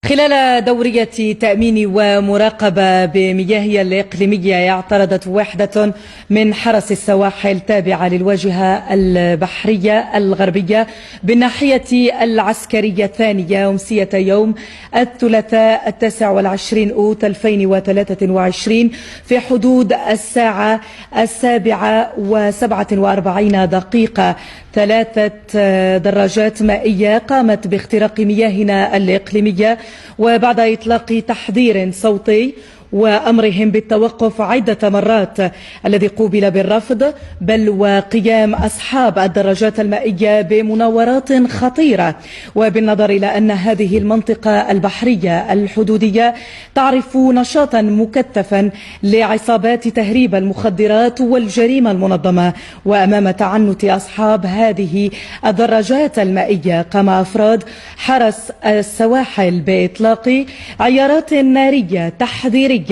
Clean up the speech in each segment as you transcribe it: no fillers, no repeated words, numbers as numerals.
خلال دورية تأمين ومراقبة بمياه الإقليمية اعترضت وحدة من حرس السواحل تابعة للواجهة البحرية الغربية بالناحية العسكرية الثانية أمسية يوم الثلاثاء 29 أوت 2023 في حدود الساعة 7:47 3 دراجات مائية قامت باختراق مياهنا الإقليمية، وبعد إطلاق تحذير صوتي وأمرهم بالتوقف عدة مرات الذي قوبل بالرفض، بل وقيام أصحاب الدراجات المائية بمناورات خطيرة. وبالنظر إلى أن هذه المنطقة البحرية الحدودية تعرف نشاطا مكثفا لعصابات تهريب المخدرات والجريمة المنظمة، وأمام تعنت أصحاب هذه الدراجات المائية قام أفراد حرس السواحل بإطلاق عيارات نارية تحذيرية،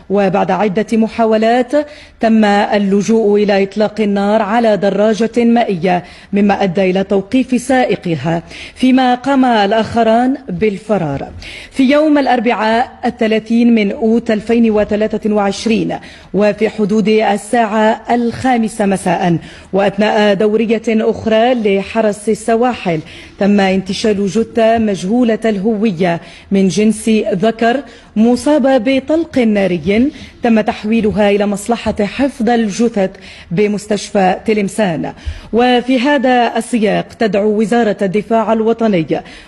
وبعد عدة محاولات تم اللجوء إلى إطلاق النار على دراجة مائية مما أدى إلى توقيف سائقها، فيما قام الآخران بالفرار. في يوم الأربعاء 30 من أوت 2023 وفي حدود الساعة 5 مساء وأثناء دورية أخرى لحرس السواحل تم انتشال جثة مجهولة الهوية من جنس ذكر مصابة بطلق ناري تم تحويلها إلى مصلحة حفظ الجثث بمستشفى تلمسان. وفي هذا السياق تدعو وزارة الدفاع الوطني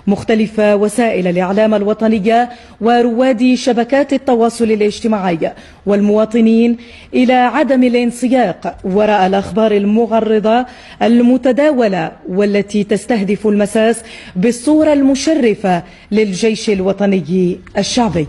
مختلف وسائل الإعلام الوطنية ورواد شبكات التواصل الاجتماعي والمواطنين إلى عدم الانسياق وراء الأخبار المغرضة المتداولة والتي تستهدف المساس بالصورة المشرفة للجيش الوطني الشعبي.